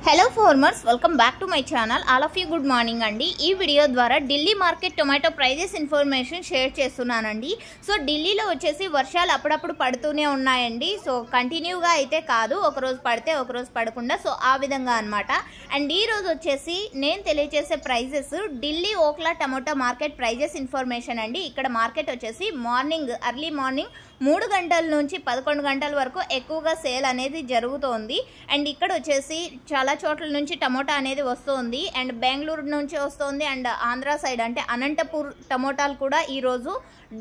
Hello farmers, welcome back to my channel. All of you good morning అండి. ఈ video ద్వారా Delhi market tomato prices information share చేస్తున్నానండి. So ఢిల్లీలో వచ్చేసి వర్షాలు అప్పుడప్పుడు పడుతూనే ఉన్నాయండి. సో కంటిన్యూగా అయితే కాదు, ఒకరోజు పడితే ఒకరోజు పడకుండా, సో ఆ విధంగా అనమాట. అండ్ ఈ రోజు వచ్చేసి నేను తెలియజేసే prices Delhi Okhla tomato market prices information అండి. ఇక్కడ మార్కెట్ వచ్చేసి ఎర్లీ మార్నింగ్ 3 గంటల నుంచి 11 గంటల వరకు ఎక్కువగా సేల్ అనేది జరుగుతోంది. అండ్ ఇక్కడ వచ్చేసి చాలా చోట్ల నుంచి టమోటా అనేది వస్తుంది. అండ్ బెంగళూరు నుంచి వస్తుంది. అండ్ ఆంధ్ర సైడ్ అంటే అనంతపూర్ టమోటాలు కూడా ఈరోజు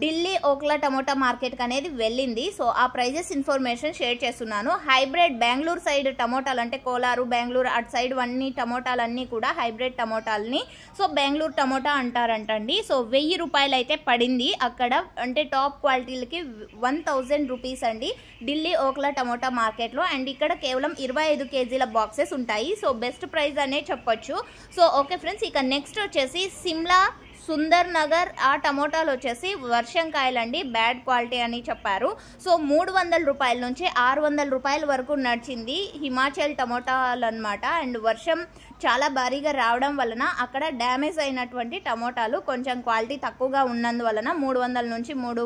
ఢిల్లీ ఓక్లా టమోటా మార్కెట్కి అనేది వెళ్ళింది. సో ఆ ప్రైజెస్ ఇన్ఫర్మేషన్ షేర్ చేస్తున్నాను. హైబ్రిడ్ బెంగళూరు సైడ్ టమోటాలు అంటే కోలారు, బెంగళూరు అటు సైడ్ అన్ని టమోటాలన్నీ కూడా హైబ్రిడ్ టమోటాలని సో బెంగళూరు టమోటా అంటారంటండి. సో 1000 రూపాయలు అయితే పడింది అక్కడ, అంటే టాప్ క్వాలిటీలకి 1000 రూపీస్ అండి ఢిల్లీ ఓక్లా టమోటా మార్కెట్లో. అండ్ ఇక్కడ కేవలం 25 కేజీల బాక్సెస్ ఉంటాయి. సో బెస్ట్ ప్రైస్ అనే చెప్పొచ్చు. సో ఓకే ఫ్రెండ్స్, ఇక నెక్స్ట్ వచ్చేసి సిమ్లా, సుందర్ నగర్ ఆ టమోటాలు వచ్చేసి వర్షం కాయలండి, బ్యాడ్ క్వాలిటీ అని చెప్పారు. సో 300 రూపాయల నుంచి 600 రూపాయల వరకు నడిచింది హిమాచల్ టమోటాలు అనమాట. అండ్ వర్షం చాలా భారీగా రావడం వలన అక్కడ డ్యామేజ్ అయినటువంటి టమోటాలు కొంచెం క్వాలిటీ తక్కువగా ఉన్నందువలన 300 నుంచి 300,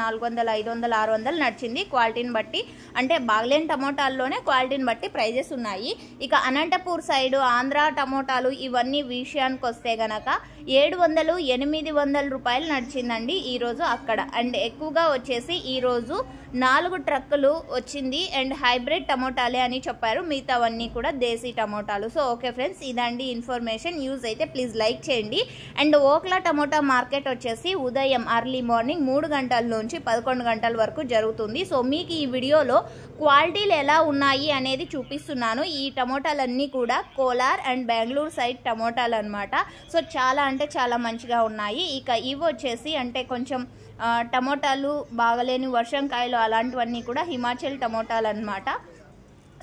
400, 500, 600 నడిచింది క్వాలిటీని బట్టి. అంటే బాగలేని టమోటాల్లోనే క్వాలిటీని బట్టి ప్రైజెస్ ఉన్నాయి. ఇక అనంతపూర్ సైడ్ ఆంధ్ర టమోటాలు ఇవన్నీ విషయానికి వస్తే గనక 700, 800 రూపాయలు నడిచిందండి ఈరోజు అక్కడ. అండ్ ఎక్కువగా వచ్చేసి ఈరోజు 4 ట్రక్కులు వచ్చింది. అండ్ హైబ్రిడ్ టమోటాలే అని చెప్పారు, మిగతావన్నీ కూడా దేశీ టమోటాలు. సో ఓకే ఫ్రెండ్స్, ఇదండి ఇన్ఫర్మేషన్. యూజ్ అయితే ప్లీజ్ లైక్ చేయండి. అండ్ ఓక్లా టమోటా మార్కెట్ వచ్చేసి ఉదయం ఎర్లీ మార్నింగ్ 3 గంటల నుంచి 11 గంటల వరకు జరుగుతుంది. సో మీకు ఈ వీడియోలో క్వాలిటీలు ఎలా ఉన్నాయి అనేది చూపిస్తున్నాను. ఈ టమోటాలన్నీ కూడా కోలార్ అండ్ బెంగళూరు సైడ్ టమోటాలు అనమాట. సో చాలా అంటే చాలా మంచిగా ఉన్నాయి. ఇక ఇవి వచ్చేసి అంటే కొంచెం టమోటాలు బాగలేని వర్షం కాయలు అలాంటివన్నీ కూడా హిమాచల్ టమోటాలు అనమాట.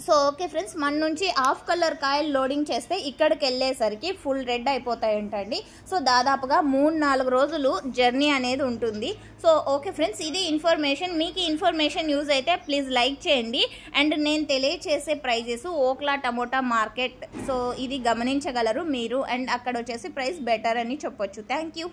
సో ఓకే ఫ్రెండ్స్, మన నుంచి హాఫ్ కలర్ కాయలు లోడింగ్ చేస్తే ఇక్కడికి వెళ్ళేసరికి ఫుల్ రెడ్ అయిపోతాయంటండి. సో దాదాపుగా 3-4 రోజులు జర్నీ అనేది ఉంటుంది. సో ఓకే ఫ్రెండ్స్, ఇది ఇన్ఫర్మేషన్. మీకు ఈ ఇన్ఫర్మేషన్ యూజ్ అయితే ప్లీజ్ లైక్ చేయండి. అండ్ నేను తెలియచేసే ప్రైజెస్ ఓక్లా టమోటా మార్కెట్, సో ఇది గమనించగలరు మీరు. అండ్ అక్కడ వచ్చేసి ప్రైస్ బెటర్ అని చెప్పొచ్చు. Thank you.